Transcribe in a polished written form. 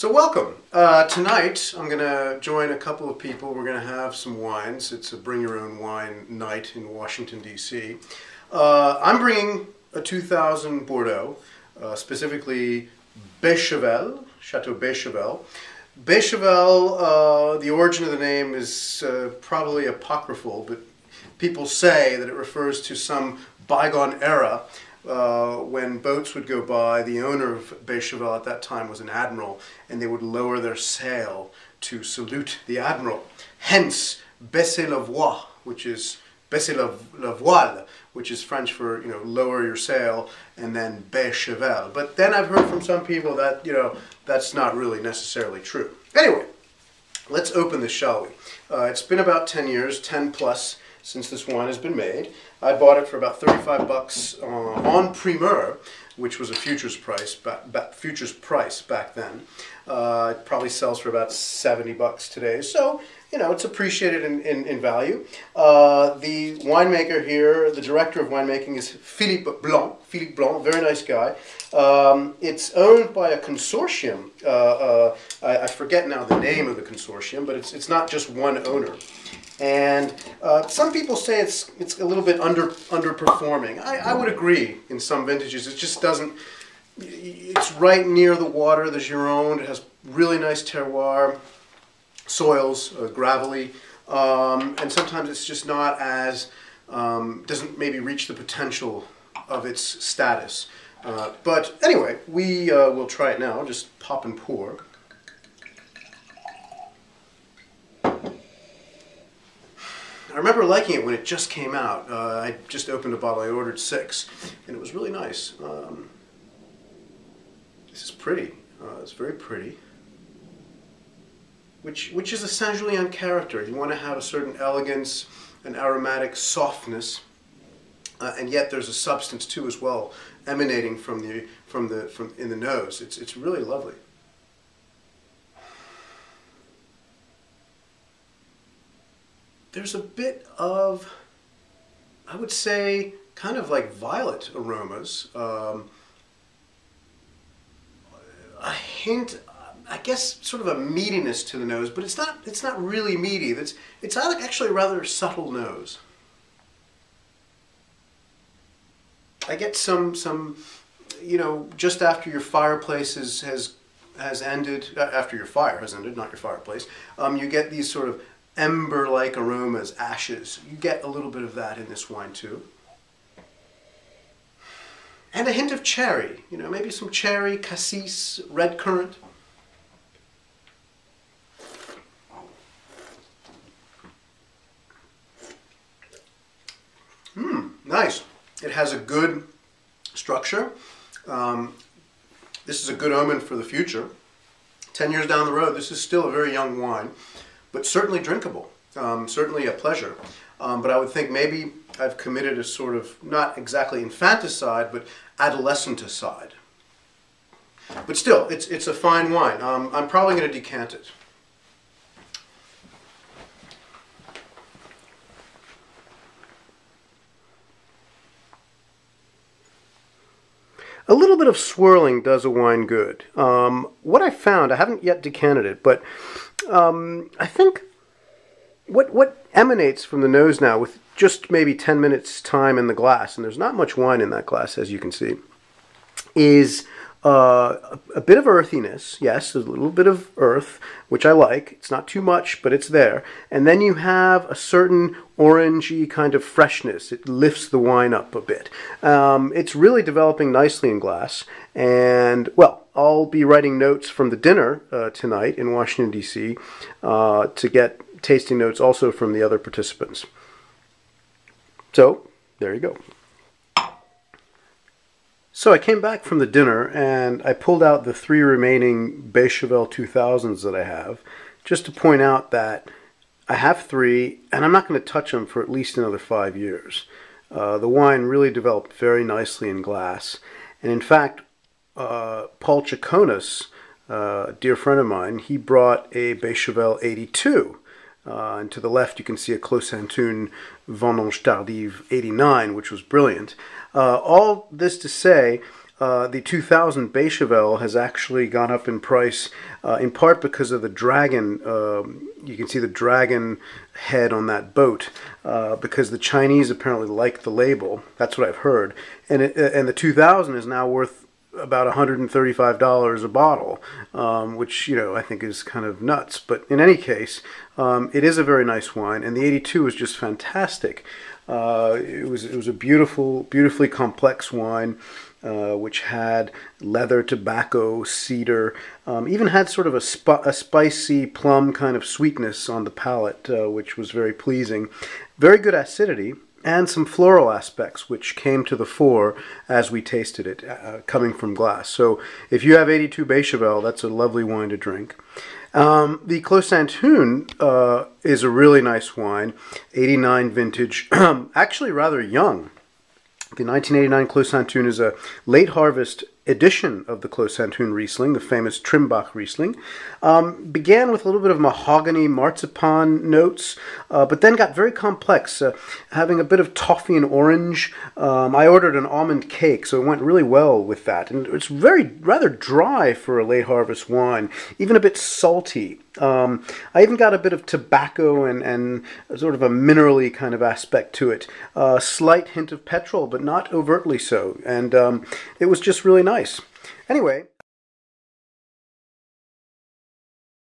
So welcome. Tonight I'm going to join a couple of people. We're going to have some wines. It's a bring your own wine night in Washington, D.C. I'm bringing a 2000 Bordeaux, specifically Beychevelle, Chateau Beychevelle. Beychevelle, the origin of the name is probably apocryphal, but people say that it refers to some bygone era when boats would go by. The owner of Beychevelle at that time was an admiral, and they would lower their sail to salute the admiral. Hence, baisser la voile, which is baisser la voile, which is French for, lower your sail, and then Beychevelle. But then I've heard from some people that, that's not really necessarily true. Anyway, let's open this, shall we? It's been about 10 years, 10 plus, since this wine has been made. I bought it for about 35 bucks on Primeur, which was a futures price back then. It probably sells for about 70 bucks today. So, it's appreciated in value. The winemaker here, the director of winemaking, is Philippe Blanc. Philippe Blanc, very nice guy. It's owned by a consortium. I forget now the name of the consortium, but it's not just one owner. And some people say it's a little bit underperforming. I would agree in some vintages. It just doesn't. It's right near the water, the Gironde. It has really nice terroir, soils, gravelly, and sometimes it's just not as doesn't maybe reach the potential of its status. But anyway, we will try it now. Just pop and pour. I remember liking it when it just came out. I just opened a bottle. I ordered 6, and it was really nice. This is pretty. It's very pretty. Which is a Saint Julien character. You want to have a certain elegance, an aromatic softness, and yet there's a substance too as well, emanating from in the nose. It's really lovely. There's a bit of, I would say, kind of like violet aromas. A hint, I guess, sort of a meatiness to the nose, but it's not really meaty. It's actually a rather subtle nose. I get some just after your fireplace has ended, after your fire has ended, not your fireplace, you get these sort of ember-like aromas, ashes. You get a little bit of that in this wine too. And a hint of cherry, maybe some cherry, cassis, red currant. Nice. It has a good structure. This is a good omen for the future. 10 years down the road, this is still a very young wine, but certainly drinkable, certainly a pleasure. But I would think maybe I've committed a sort of, not exactly infanticide, but adolescenticide. But still, it's a fine wine. I'm probably going to decant it. A little bit of swirling does a wine good. What I found, I haven't yet decanted it, but I think what emanates from the nose now, with just maybe 10 minutes time in the glass, and there's not much wine in that glass, as you can see, is a bit of earthiness. Yes, there's a little bit of earth, which I like. It's not too much, but it's there. And then you have a certain orangey kind of freshness. It lifts the wine up a bit. It's really developing nicely in glass. And, well, I'll be writing notes from the dinner tonight in Washington, D.C. To get tasting notes also from the other participants. So, there you go. So I came back from the dinner and I pulled out the 3 remaining Beychevelle 2000s that I have, just to point out that I have 3 and I'm not going to touch them for at least another 5 years. The wine really developed very nicely in glass, and in fact Paul Chaconas, a dear friend of mine, he brought a Beychevelle 82. And to the left you can see a Clos Sainte-Une Vendange Tardive 89, which was brilliant. All this to say, the 2000 Beychevelle has actually gone up in price, in part because of the dragon. You can see the dragon head on that boat, because the Chinese apparently like the label. That's what I've heard. And the 2000 is now worth about $135 a bottle, which, I think is kind of nuts. But in any case, it is a very nice wine, and the 82 is just fantastic. It was a beautifully complex wine, which had leather, tobacco, cedar, even had sort of a spicy plum kind of sweetness on the palate, which was very pleasing. Very good acidity, and some floral aspects which came to the fore as we tasted it, coming from glass. So if you have 82 Beychevelle, that's a lovely wine to drink. The Clos Santoun is a really nice wine, 89 vintage, actually rather young. The 1989 Clos Santoun is a late harvest edition of the Clos Santoun Riesling, the famous Trimbach Riesling. Began with a little bit of mahogany marzipan notes, but then got very complex, having a bit of toffee and orange. I ordered an almond cake, so it went really well with that. And it's rather dry for a late harvest wine, even a bit salty. I even got a bit of tobacco and sort of a minerally kind of aspect to it. A slight hint of petrol, but not overtly so. And it was just really nice. Anyway,